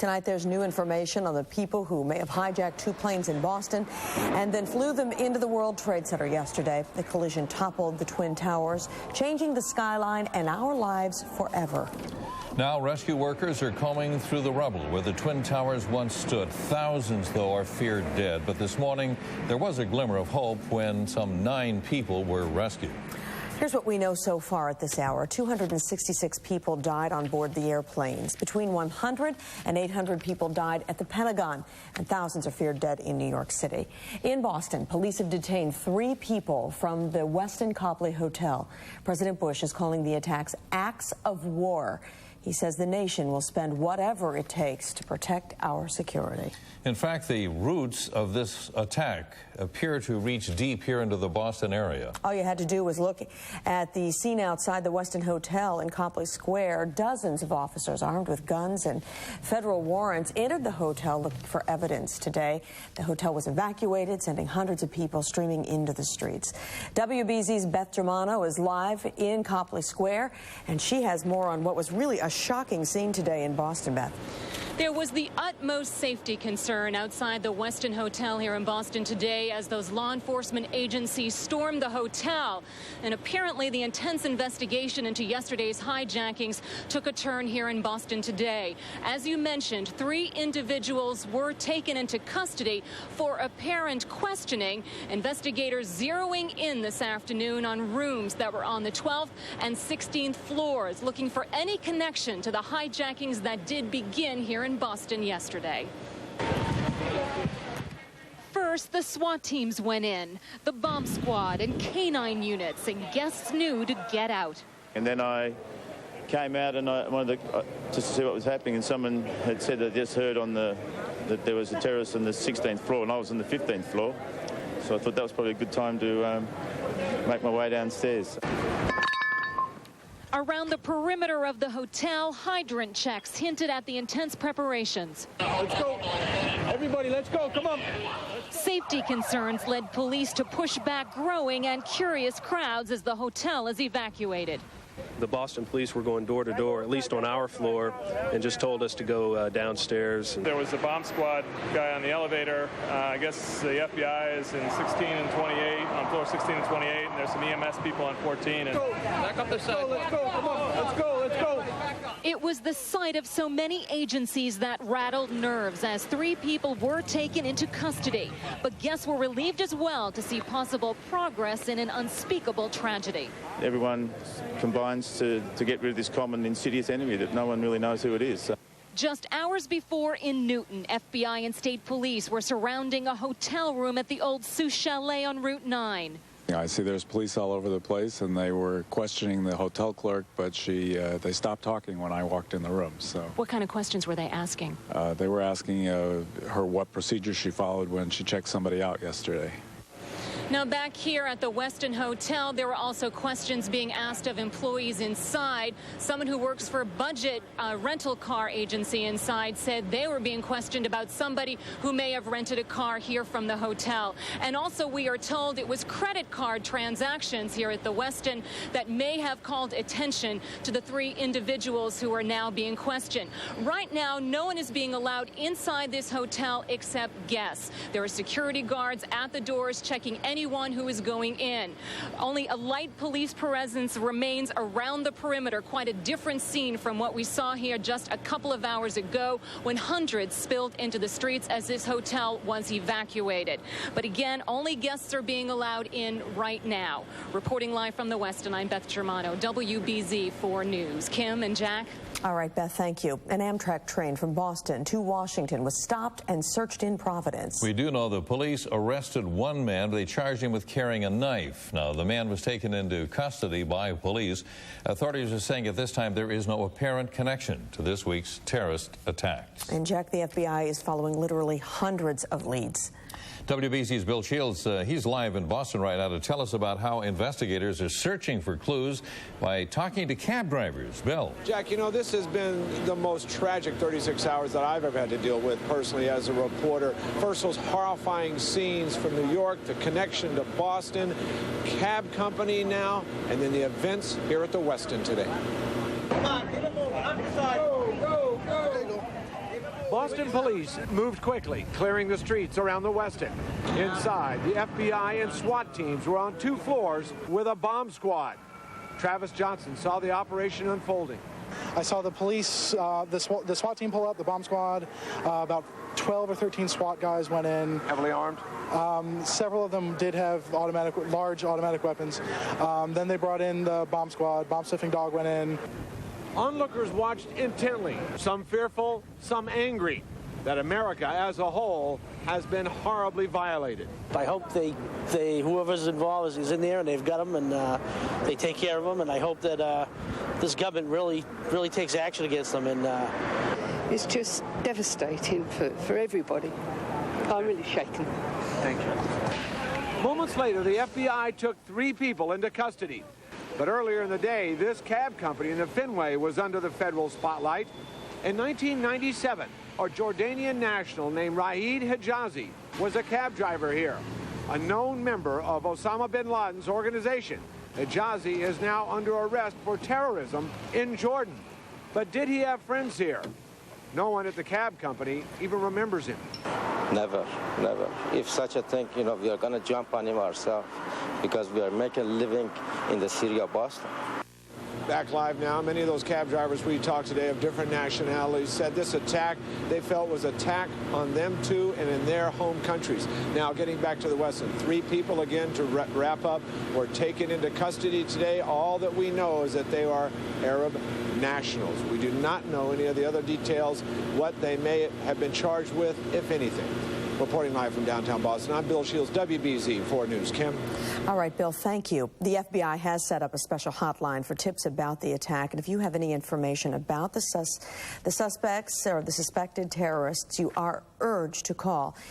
Tonight, there's new information on the people who may have hijacked two planes in Boston and then flew them into the World Trade Center yesterday. The collision toppled the Twin Towers, changing the skyline and our lives forever. Now, rescue workers are combing through the rubble where the Twin Towers once stood. Thousands, though, are feared dead. But this morning, there was a glimmer of hope when some 9 people were rescued. Here's what we know so far at this hour. 266 people died on board the airplanes. Between 100 and 800 people died at the Pentagon, and thousands are feared dead in New York City. In Boston, police have detained 3 people from the Westin Copley Hotel. President Bush is calling the attacks acts of war. He says the nation will spend whatever it takes to protect our security. In fact, the roots of this attack appear to reach deep here into the Boston area. All you had to do was look at the scene outside the Westin Hotel in Copley Square. Dozens of officers armed with guns and federal warrants entered the hotel looking for evidence today. The hotel was evacuated, sending hundreds of people streaming into the streets. WBZ's Beth Germano is live in Copley Square, and she has more on what was really a shocking scene today in Boston, Beth. There was the utmost safety concern outside the Westin Hotel here in Boston today as those law enforcement agencies stormed the hotel. And apparently the intense investigation into yesterday's hijackings took a turn here in Boston today. As you mentioned, 3 individuals were taken into custody for apparent questioning. Investigators zeroing in this afternoon on rooms that were on the 12th and 16th floors, looking for any connection to the hijackings that did begin here in Boston yesterday. First, the SWAT teams went in, the bomb squad and canine units, and guests knew to get out. And then I came out and I wanted to, just to see what was happening, and someone had said they just heard on that there was a terrorist on the 16th floor, and I was on the 15th floor. So I thought that was probably a good time to make my way downstairs. Around the perimeter of the hotel, hydrant checks hinted at the intense preparations. Let's go. Everybody, let's go. Come on. Safety concerns led police to push back growing and curious crowds as the hotel is evacuated. The Boston police were going door to door, at least on our floor, and just told us to go downstairs. There was a bomb squad guy on the elevator. I guess the FBI is in 16 and 28, on floor 16 and 28, and there's some EMS people on 14. And back up the side. Let's go, come on, let's go, let's go. It was the sight of so many agencies that rattled nerves as 3 people were taken into custody. But guests were relieved as well to see possible progress in an unspeakable tragedy. Everyone combines to get rid of this common insidious enemy that no one really knows who it is. So. Just hours before in Newton, FBI and state police were surrounding a hotel room at the old Sioux Chalet on Route 9. I see there's police all over the place, and they were questioning the hotel clerk, but they stopped talking when I walked in the room. So, what kind of questions were they asking? They were asking her what procedures she followed when she checked somebody out yesterday. Now, back here at the Westin Hotel, there were also questions being asked of employees inside. Someone who works for a budget rental car agency inside said they were being questioned about somebody who may have rented a car here from the hotel. And also, we are told it was credit card transactions here at the Westin that may have called attention to the 3 individuals who are now being questioned. Right now, no one is being allowed inside this hotel except guests. There are security guards at the doors checking anyone who is going in. Only a light police presence remains around the perimeter. Quite a different scene from what we saw here just a couple of hours ago when hundreds spilled into the streets as this hotel was evacuated. But again, only guests are being allowed in right now. Reporting live from the Westin, I'm Beth Germano, WBZ 4 News. Kim and Jack. All right, Beth, thank you. An Amtrak train from Boston to Washington was stopped and searched in Providence. We do know the police arrested one man. They charged him with carrying a knife. Now, the man was taken into custody by police. Authorities are saying at this time there is no apparent connection to this week's terrorist attacks. And Jack, the FBI is following literally hundreds of leads. WBC's Bill Shields, he's live in Boston right now to tell us about how investigators are searching for clues by talking to cab drivers. Bill. Jack, you know, this has been the most tragic 36 hours that I've ever had to deal with personally as a reporter. First, those horrifying scenes from New York, the connection to Boston, cab company now, and then the events here at the Westin today. Come on, keep it moving. Up the side. Go, go, go. Keep it moving. Boston police moved quickly, clearing the streets around the Westin. Inside, the FBI and SWAT teams were on 2 floors with a bomb squad. Travis Johnson saw the operation unfolding. I saw the police, the SWAT team pull up, the bomb squad. About 12 or 13 SWAT guys went in. Heavily armed? Several of them did have large automatic weapons. Then they brought in the bomb squad. Bomb sniffing dog went in. Onlookers watched intently, some fearful, some angry, that America as a whole has been horribly violated. I hope whoever's involved is in there and they've got them and they take care of them, and I hope that this government really takes action against them. And it's just devastating for everybody. I'm really shaken. Thank you. Moments later, the FBI took 3 people into custody. But earlier in the day, this cab company in the Fenway was under the federal spotlight. In 1997, a Jordanian national named Raheed Hijazi was a cab driver here, a known member of Osama bin Laden's organization. Hijazi is now under arrest for terrorism in Jordan. But did he have friends here? No one at the cab company even remembers him. Never, never. If such a thing, we are going to jump on him ourselves because we are making a living in the city of Boston. Back live now. Many of those cab drivers we talked today of different nationalities said this attack they felt was an attack on them too and in their home countries. Now getting back to the Westin, 3 people again to wrap up were taken into custody today. All that we know is that they are Arab nationals. We do not know any of the other details, what they may have been charged with, if anything. Reporting live from downtown Boston, I'm Bill Shields, WBZ 4 News. Kim? All right, Bill, thank you. The FBI has set up a special hotline for tips about the attack, and if you have any information about the suspects or the suspected terrorists, you are urged to call.